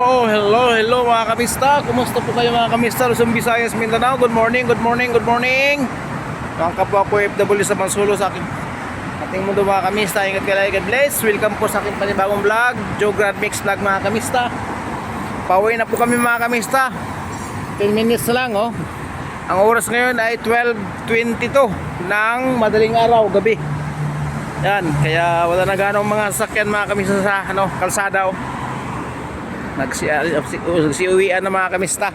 Oh, hello mga kamista. Kumusta po kayo mga kamista? Luzon, Visayas, Mindanao. Good morning. Mga kapwa ko FW sa Mansulo sa ating mundo mga kamista. Ingat kayo, God bless. Welcome po sa aking panibagong vlog, Joe Grad Mix Vlog mga kamista. Pauwi na po kami mga kamista. 10 minutes na lang oh. Ang oras ngayon ay 12:22 ng madaling araw, gabi. Yan, kaya wala na ganong mga sasakyan mga kamista sa kalsada oh. Nagsiuwian na mga kamista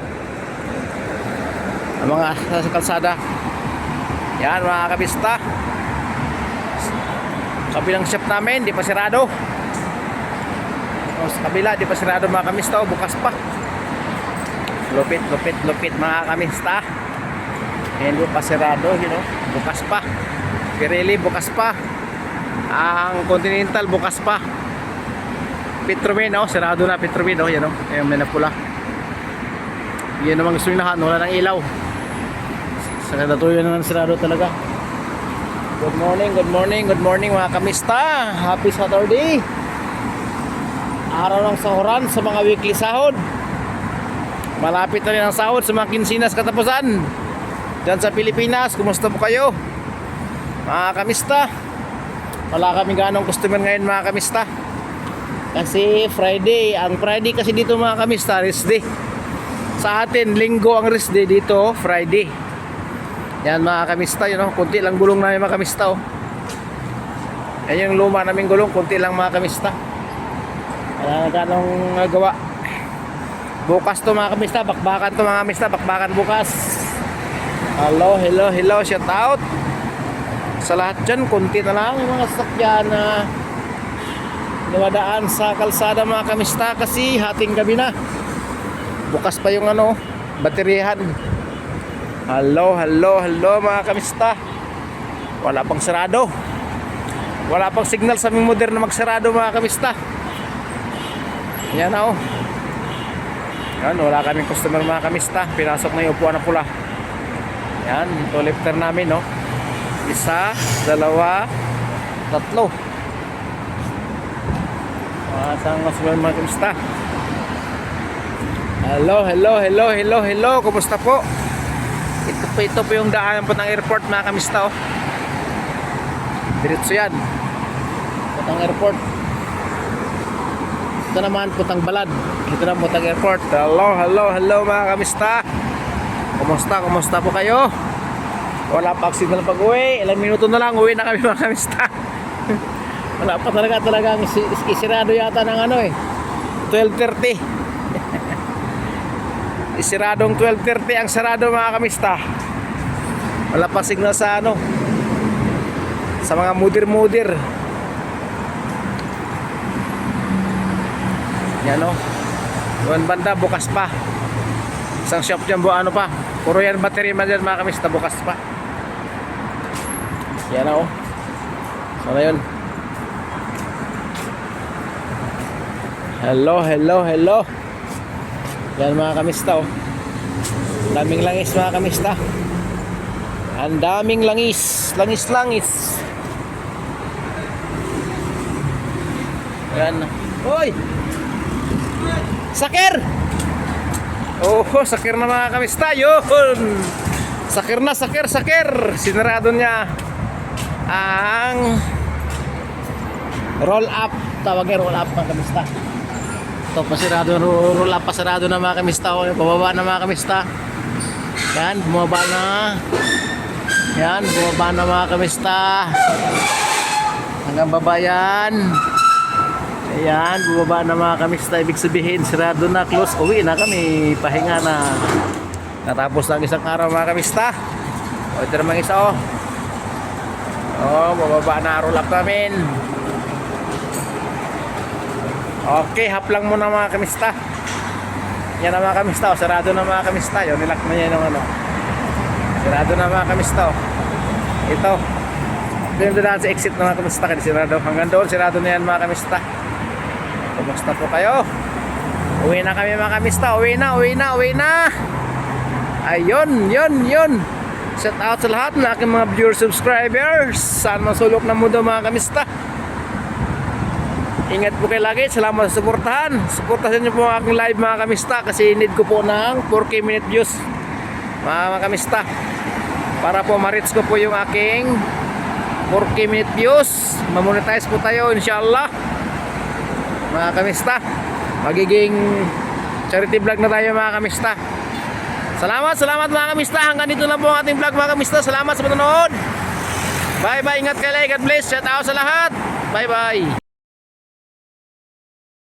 ang mga sa kalsada. Yan mga kamista, kabilang shop namin di pa sirado. Sa kabila di pa sirado mga kamista, bukas pa. Lupit mga kamista, hindi pa sirado, bukas pa. Pirelli bukas pa, ang Continental bukas pa. Petromin, sarado na Petromin, yan ayun, may napula. Yan naman gusto yung lahat, wala ng ilaw. Sarado yun naman, sarado talaga. Good morning mga kamista. Happy Saturday. Araw ng sahuran sa mga weekly sahod. Malapit na rin ang sahod sa mga kinsinas katapusan dyan sa Pilipinas. Kumusta po kayo mga kamista? Wala kami ganong customer ngayon mga kamista, kasi Friday. Ang Friday kasi dito mga kamista, rest day. Sa atin, linggo ang rest day, dito Friday. Yan mga kamista, kunti lang gulong namin mga kamista Yan yung luma naming gulong, kunti lang mga kamista. Wala na ganong gawa. Bukas to mga kamista, bakbakan to mga kamista, bakbakan bukas. Hello, shout out sa lahat dyan. Kunti na lang yung mga sasakyan na dumadaan sa kalsada mga kamista, kasi hating gabi na. Bukas pa yung bateryahan. Hello mga kamista. Wala pang sarado. Wala pang signal sa aming modern na magsarado mga kamista. Yan yan, wala kaming customer mga kamista. Pinasok na yung upuan na pula. Yan, ito lifter namin isa, dalawa, tatlo. Saan mga kamista? Hello, kumusta po? Ito po yung daanan po ng airport mga kamista diretso yan putang airport. Ito naman putang balad. Ito naman putang airport. Hello mga kamista. Kumusta po kayo? Wala pa signal pag uwi. Ilang minuto na lang uwi na kami mga kamista. Wala pa talaga ang isirado yata ng 12:30. Isiradong 12:30 ang sarado mga kamista. Wala pa signal sa sa mga mudir. Yan doon banda bukas pa. Isang shop dyan pa. Puro yan battery man dyan mga kamista, bukas pa. Yan so na yun. Hello. Yan mga kamista daming langis mga kamista. Ang daming langis. Yan. Hoy! Sakir! Sakir na mga kamista. Yun! Sakir. Sinarado niya ang roll up. Tawagin roll up mga kamista. Ito pasirado, roll up pasirado na mga kamista. Bababa na mga kamista. Yan, bumaba na mga kamista. Hanggang baba yan. Ayan, bumaba na mga kamista. Ibig sabihin, sirado na, close. Uwi na kami, pahinga na. Natapos lang isang araw mga kamista. Ito naman isa bababa na, roll up namin. Okay, hap lang muna mga kamista. Yan na mga kamista, sarado na mga kamista. Yun, nilak na yan sarado na mga kamista. Ito yung doon sa exit na mga kamista, kasi sarado. Hanggang doon, sarado na yan mga kamista. Kumusta po kayo? Uwi na kami mga kamista. Uwi na. Ayun. Shout out sa lahat ng aking mga viewers, subscribers. Saan man sulok ng mundo mga kamista. Ingat po kayo lagi. Salamat sa suportahan. Suportahan niyo po ang aking live mga kamista kasi need ko po ng 4K minute views mga kamista para po ma-reach ko po yung aking 4K minute views. Mamonetize po tayo inshallah mga kamista. Magiging charity vlog na tayo mga kamista. Salamat mga kamista. Hanggang dito lang po ang ating vlog mga kamista. Salamat sa panonood. Bye bye. Ingat kayo. God bless. Shout out sa lahat. Bye bye.